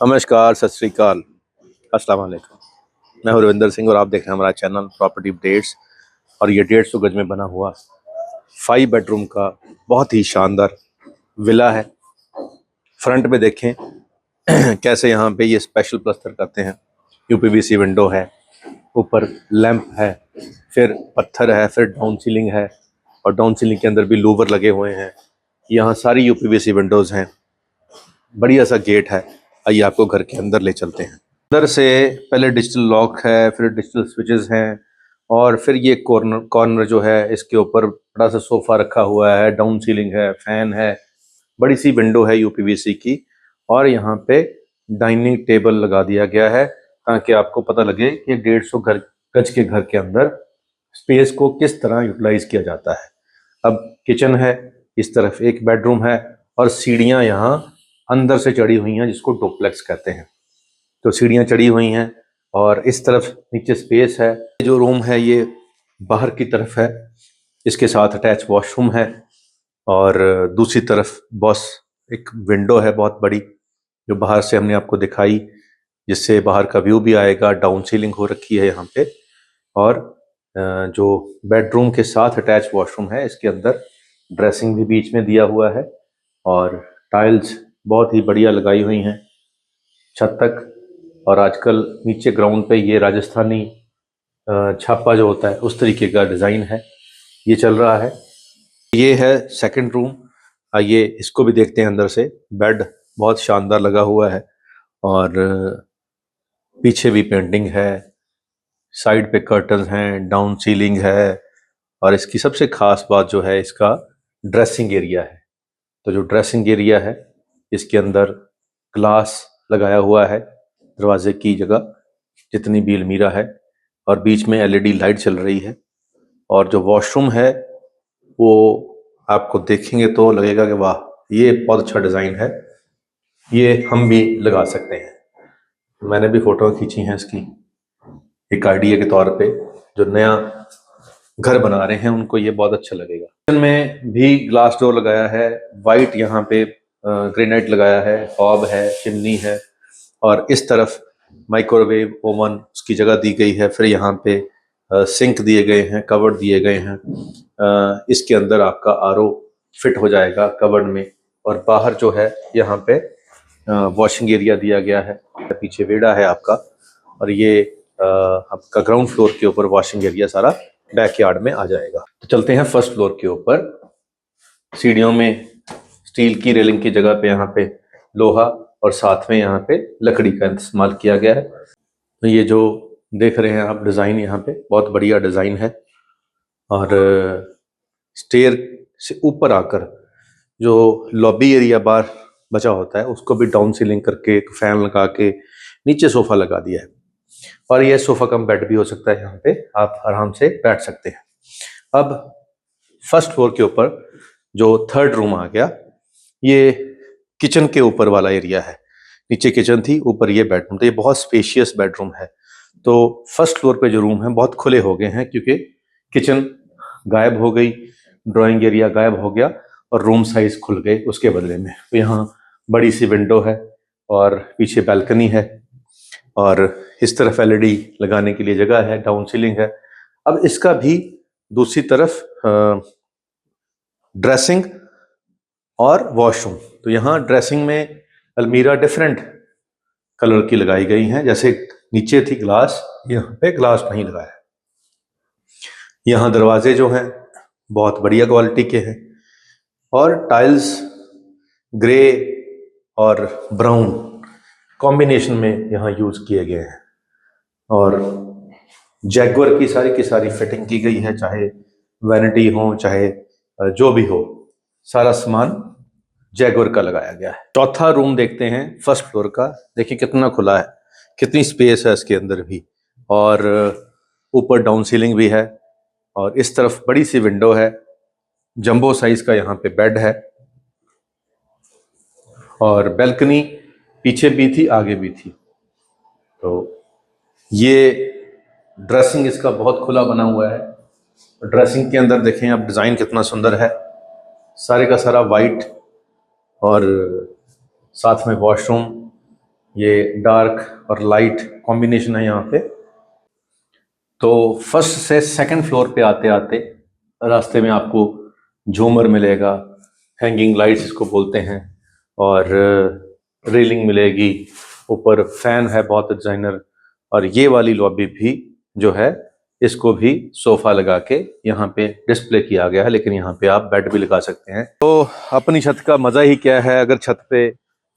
नमस्कार, सत श्री अकाल, अस्सलाम वालेकुम। मैं हूं रविंदर सिंह और आप देख रहे हैं हमारा चैनल प्रॉपर्टी अपडेट्स। और ये 150 गज में बना हुआ 5 बेडरूम का बहुत ही शानदार विला है। फ्रंट में देखें कैसे यहाँ पे ये स्पेशल प्लास्टर करते हैं। यूपीवीसी विंडो है, ऊपर लैंप है, फिर पत्थर है, फिर डाउन सीलिंग है और डाउन सीलिंग के अंदर भी लूवर लगे हुए हैं। यहाँ सारी यूपीवीसी विंडोज़ हैं, बढ़िया सा गेट है। आइए आपको घर के अंदर ले चलते हैं। अंदर से पहले डिजिटल लॉक है, फिर डिजिटल स्विचेस हैं और फिर ये कॉर्नर कॉर्नर जो है इसके ऊपर बड़ा सा सोफा रखा हुआ है, डाउन सीलिंग है, फैन है, बड़ी सी विंडो है यूपीवीसी की। और यहाँ पे डाइनिंग टेबल लगा दिया गया है ताकि आपको पता लगे कि 150 गज के घर के अंदर स्पेस को किस तरह यूटिलाइज किया जाता है। अब किचन है, इस तरफ एक बेडरूम है और सीढ़ियाँ यहाँ अंदर से चढ़ी हुई हैं जिसको डुप्लेक्स कहते हैं। तो सीढ़ियाँ चढ़ी हुई हैं और इस तरफ नीचे स्पेस है। जो रूम है ये बाहर की तरफ है, इसके साथ अटैच वॉशरूम है और दूसरी तरफ बॉस एक विंडो है बहुत बड़ी जो बाहर से हमने आपको दिखाई, जिससे बाहर का व्यू भी आएगा। डाउन सीलिंग हो रखी है यहाँ पे और जो बेडरूम के साथ अटैच वॉशरूम है इसके अंदर ड्रेसिंग भी बीच में दिया हुआ है और टाइल्स बहुत ही बढ़िया लगाई हुई हैं छत तक। और आजकल नीचे ग्राउंड पे ये राजस्थानी छापा जो होता है उस तरीके का डिज़ाइन है, ये चल रहा है। ये है सेकंड रूम, आइए इसको भी देखते हैं अंदर से। बेड बहुत शानदार लगा हुआ है और पीछे भी पेंटिंग है, साइड पे कर्टन्स हैं, डाउन सीलिंग है और इसकी सबसे खास बात जो है इसका ड्रेसिंग एरिया है। तो जो ड्रेसिंग एरिया है इसके अंदर ग्लास लगाया हुआ है दरवाजे की जगह जितनी भी अलमीरा है और बीच में एलईडी लाइट चल रही है। और जो वॉशरूम है वो आपको देखेंगे तो लगेगा कि वाह, ये बहुत अच्छा डिज़ाइन है, ये हम भी लगा सकते हैं। मैंने भी फ़ोटो खींची हैं इसकी एक आइडिया के तौर पे। जो नया घर बना रहे हैं उनको ये बहुत अच्छा लगेगा। किचन में भी ग्लास डोर लगाया है, वाइट यहाँ पे ग्रेनाइट लगाया है, हॉब है, चिमनी है और इस तरफ माइक्रोवेव ओवन उसकी जगह दी गई है। फिर यहाँ पे सिंक दिए गए हैं, कवर्ड दिए गए हैं। इसके अंदर आपका आरओ फिट हो जाएगा कवर्ड में। और बाहर जो है यहाँ पे वॉशिंग एरिया दिया गया है, पीछे वेड़ा है आपका और ये आपका ग्राउंड फ्लोर के ऊपर वॉशिंग एरिया सारा बैकयार्ड में आ जाएगा। तो चलते हैं फर्स्ट फ्लोर के ऊपर। सीढ़ियों में स्टील की रेलिंग की जगह पे यहाँ पे लोहा और साथ में यहाँ पे लकड़ी का इस्तेमाल किया गया है। तो ये जो देख रहे हैं आप डिज़ाइन, यहाँ पे बहुत बढ़िया डिज़ाइन है। और स्टेयर से ऊपर आकर जो लॉबी एरिया बाहर बचा होता है उसको भी डाउन सीलिंग करके एक फैन लगा के नीचे सोफ़ा लगा दिया है और यह सोफ़ा कम बेड भी हो सकता है, यहाँ पे आप आराम से बैठ सकते हैं। अब फर्स्ट फ्लोर के ऊपर जो थर्ड रूम आ गया, ये किचन के ऊपर वाला एरिया है। नीचे किचन थी, ऊपर ये बेडरूम, तो ये बहुत स्पेशियस बेडरूम है। तो फर्स्ट फ्लोर पे जो रूम है बहुत खुले हो गए हैं क्योंकि किचन गायब हो गई, ड्राइंग एरिया गायब हो गया और रूम साइज खुल गए उसके बदले में। तो यहाँ बड़ी सी विंडो है और पीछे बैल्कनी है और इस तरफ एलईडी लगाने के लिए जगह है, डाउन सीलिंग है। अब इसका भी दूसरी तरफ ड्रेसिंग और वॉशरूम। तो यहाँ ड्रेसिंग में अलमीरा डिफरेंट कलर की लगाई गई हैं, जैसे नीचे थी ग्लास, यहाँ पे ग्लास नहीं लगाया है। यहाँ दरवाजे जो हैं बहुत बढ़िया क्वालिटी के हैं और टाइल्स ग्रे और ब्राउन कॉम्बिनेशन में यहाँ यूज़ किए गए हैं और जैगुआर की सारी फिटिंग की गई है, चाहे वैनिटी हो चाहे जो भी हो, सारा सामान जैगुआर का लगाया गया है। चौथा रूम देखते हैं फर्स्ट फ्लोर का। देखिए कितना खुला है, कितनी स्पेस है इसके अंदर भी और ऊपर डाउन सीलिंग भी है और इस तरफ बड़ी सी विंडो है। जंबो साइज का यहाँ पे बेड है और बैल्कनी पीछे भी थी, आगे भी थी। तो ये ड्रेसिंग इसका बहुत खुला बना हुआ है। ड्रेसिंग के अंदर देखें आप, डिज़ाइन कितना सुंदर है, सारे का सारा वाइट और साथ में वॉशरूम ये डार्क और लाइट कॉम्बिनेशन है यहाँ पे। तो फर्स्ट से सेकंड फ्लोर पे आते आते रास्ते में आपको झूमर मिलेगा, हैंगिंग लाइट्स इसको बोलते हैं, और रेलिंग मिलेगी, ऊपर फैन है बहुत डिजाइनर। और ये वाली लॉबी भी जो है इसको भी सोफा लगा के यहाँ पे डिस्प्ले किया गया है, लेकिन यहाँ पे आप बेड भी लगा सकते हैं। तो अपनी छत का मजा ही क्या है, अगर छत पे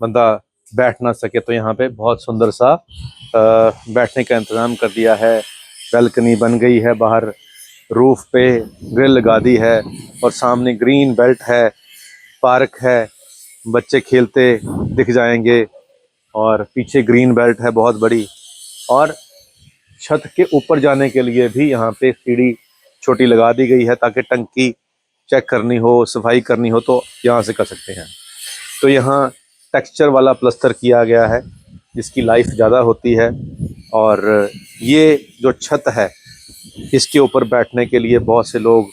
बंदा बैठ ना सके तो यहाँ पे बहुत सुंदर सा बैठने का इंतजाम कर दिया है। बैल्कनी बन गई है, बाहर रूफ पे ग्रिल लगा दी है, और सामने ग्रीन बेल्ट है, पार्क है, बच्चे खेलते दिख जाएंगे, और पीछे ग्रीन बेल्ट है बहुत बड़ी। और छत के ऊपर जाने के लिए भी यहाँ पे सीढ़ी छोटी लगा दी गई है, ताकि टंकी चेक करनी हो, सफाई करनी हो तो यहाँ से कर सकते हैं। तो यहाँ टेक्सचर वाला प्लस्तर किया गया है, जिसकी लाइफ ज़्यादा होती है। और ये जो छत है, इसके ऊपर बैठने के लिए बहुत से लोग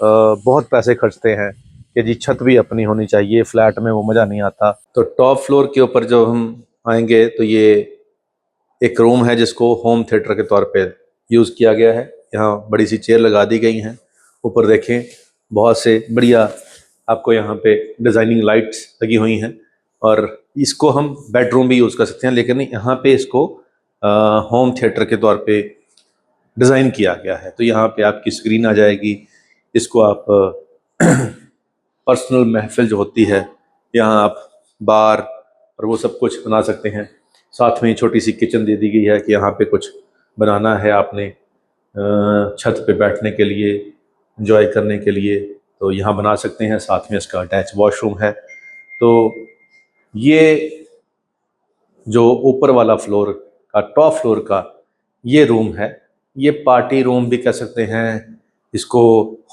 बहुत पैसे खर्चते हैं कि जी छत भी अपनी होनी चाहिए, फ्लैट में वो मज़ा नहीं आता। तो टॉप फ्लोर के ऊपर जब हम आएंगे तो ये एक रूम है जिसको होम थिएटर के तौर पे यूज़ किया गया है। यहाँ बड़ी सी चेयर लगा दी गई हैं, ऊपर देखें बहुत से बढ़िया आपको यहाँ पे डिज़ाइनिंग लाइट्स लगी हुई हैं, और इसको हम बेडरूम भी यूज़ कर सकते हैं, लेकिन यहाँ पे इसको होम थिएटर के तौर पे डिज़ाइन किया गया है। तो यहाँ पे आपकी स्क्रीन आ जाएगी, इसको आप पर्सनल महफिल जो होती है, यहाँ आप बार और वो सब कुछ बना सकते हैं। साथ में छोटी सी किचन दे दी गई है कि यहाँ पे कुछ बनाना है आपने छत पे बैठने के लिए, एंजॉय करने के लिए, तो यहाँ बना सकते हैं। साथ में इसका अटैच वॉशरूम है। तो ये जो ऊपर वाला फ्लोर का, टॉप फ्लोर का ये रूम है, ये पार्टी रूम भी कह सकते हैं, इसको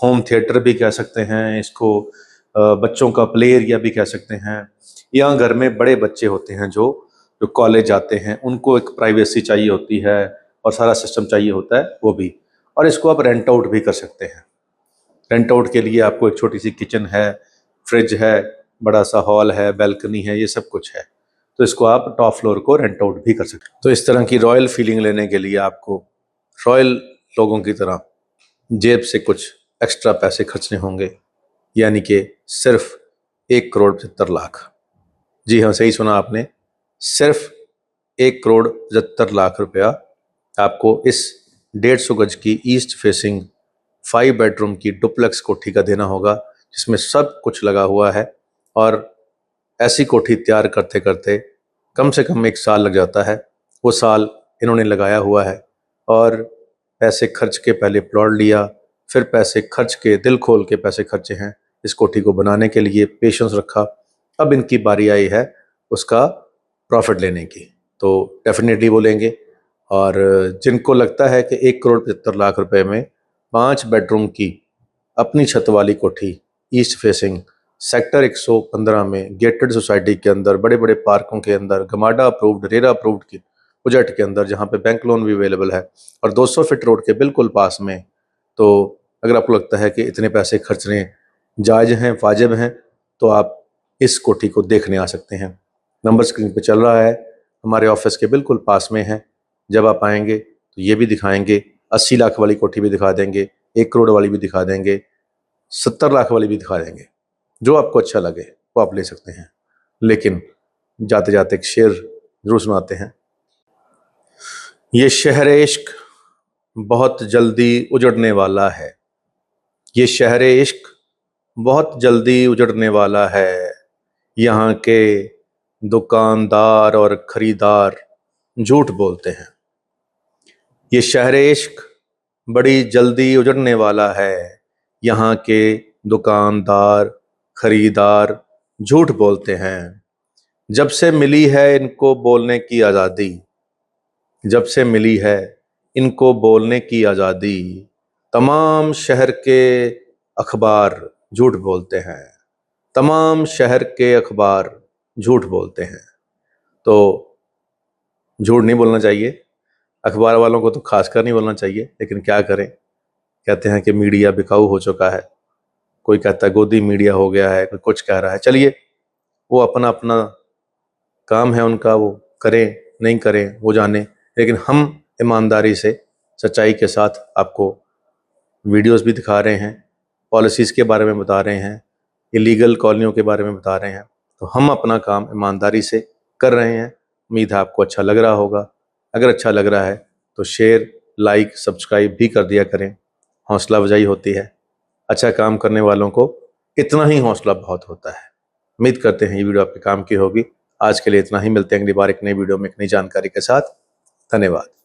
होम थिएटर भी कह सकते हैं, इसको बच्चों का प्ले एरिया भी कह सकते हैं। यहाँ घर में बड़े बच्चे होते हैं जो जो कॉलेज जाते हैं, उनको एक प्राइवेसी चाहिए होती है और सारा सिस्टम चाहिए होता है, वो भी। और इसको आप रेंट आउट भी कर सकते हैं। रेंट आउट के लिए आपको एक छोटी सी किचन है, फ्रिज है, बड़ा सा हॉल है, बैल्कनी है, ये सब कुछ है। तो इसको आप टॉप फ्लोर को रेंट आउट भी कर सकते हैं। तो इस तरह की रॉयल फीलिंग लेने के लिए आपको रॉयल लोगों की तरह जेब से कुछ एक्स्ट्रा पैसे खर्चने होंगे, यानी कि सिर्फ 1,75,00,000। जी हाँ, सही सुना आपने, सिर्फ 1,75,00,000 रुपया आपको इस 150 गज की ईस्ट फेसिंग 5 बेडरूम की डुप्लेक्स कोठी का देना होगा, जिसमें सब कुछ लगा हुआ है। और ऐसी कोठी तैयार करते करते कम से कम 1 साल लग जाता है। वो साल इन्होंने लगाया हुआ है, और पैसे खर्च के पहले प्लॉट लिया, फिर पैसे खर्च के, दिल खोल के पैसे खर्चे हैं इस कोठी को बनाने के लिए, पेशेंस रखा। अब इनकी बारी आई है उसका प्रॉफिट लेने की, तो डेफिनेटली वो लेंगे। और जिनको लगता है कि 1,75,00,000 रुपए में 5 बेडरूम की अपनी छत वाली कोठी ईस्ट फेसिंग सेक्टर 115 में गेटेड सोसाइटी के अंदर, बड़े बड़े पार्कों के अंदर, गमाडा अप्रूव्ड, रेरा अप्रूव्ड की प्रोजेक्ट के अंदर, जहाँ पे बैंक लोन भी अवेलेबल है, और 200 फीट रोड के बिल्कुल पास में, तो अगर आपको लगता है कि इतने पैसे खर्चने जायज़ हैं, वाजिब हैं, तो आप इस कोठी को देखने आ सकते हैं। नंबर स्क्रीन पे चल रहा है, हमारे ऑफिस के बिल्कुल पास में है। जब आप आएंगे तो ये भी दिखाएंगे, 80 लाख वाली कोठी भी दिखा देंगे, 1 करोड़ वाली भी दिखा देंगे, 70 लाख वाली भी दिखा देंगे। जो आपको अच्छा लगे वो आप ले सकते हैं। लेकिन जाते जाते एक शेर जरूर सुनाते हैं। ये शहर इश्क बहुत जल्दी उजड़ने वाला है, ये शहर इश्क बहुत जल्दी उजड़ने वाला है, यहाँ के दुकानदार और खरीदार झूठ बोलते हैं। ये शहर इश्क बड़ी जल्दी उजड़ने वाला है, यहाँ के दुकानदार खरीदार झूठ बोलते हैं। जब से मिली है इनको बोलने की आज़ादी, जब से मिली है इनको बोलने की आज़ादी, तमाम शहर के अखबार झूठ बोलते हैं, तमाम शहर के अखबार झूठ बोलते हैं। तो झूठ नहीं बोलना चाहिए, अखबार वालों को तो खासकर नहीं बोलना चाहिए, लेकिन क्या करें, कहते हैं कि मीडिया बिकाऊ हो चुका है। कोई कहता है गोदी मीडिया हो गया है, कोई कुछ कह रहा है। चलिए, वो अपना अपना काम है उनका, वो करें नहीं करें वो जाने, लेकिन हम ईमानदारी से सच्चाई के साथ आपको वीडियोस भी दिखा रहे हैं, पॉलिसीज़ के बारे में बता रहे हैं, इलीगल कॉलोनियों के बारे में बता रहे हैं। तो हम अपना काम ईमानदारी से कर रहे हैं। उम्मीद है आपको अच्छा लग रहा होगा। अगर अच्छा लग रहा है तो शेयर, लाइक, सब्सक्राइब भी कर दिया करें, हौसला अफजाई होती है। अच्छा काम करने वालों को इतना ही हौसला बहुत होता है। उम्मीद करते हैं ये वीडियो आपके काम की होगी। आज के लिए इतना ही, मिलते हैं अगली बार एक नई वीडियो में एक नई जानकारी के साथ। धन्यवाद।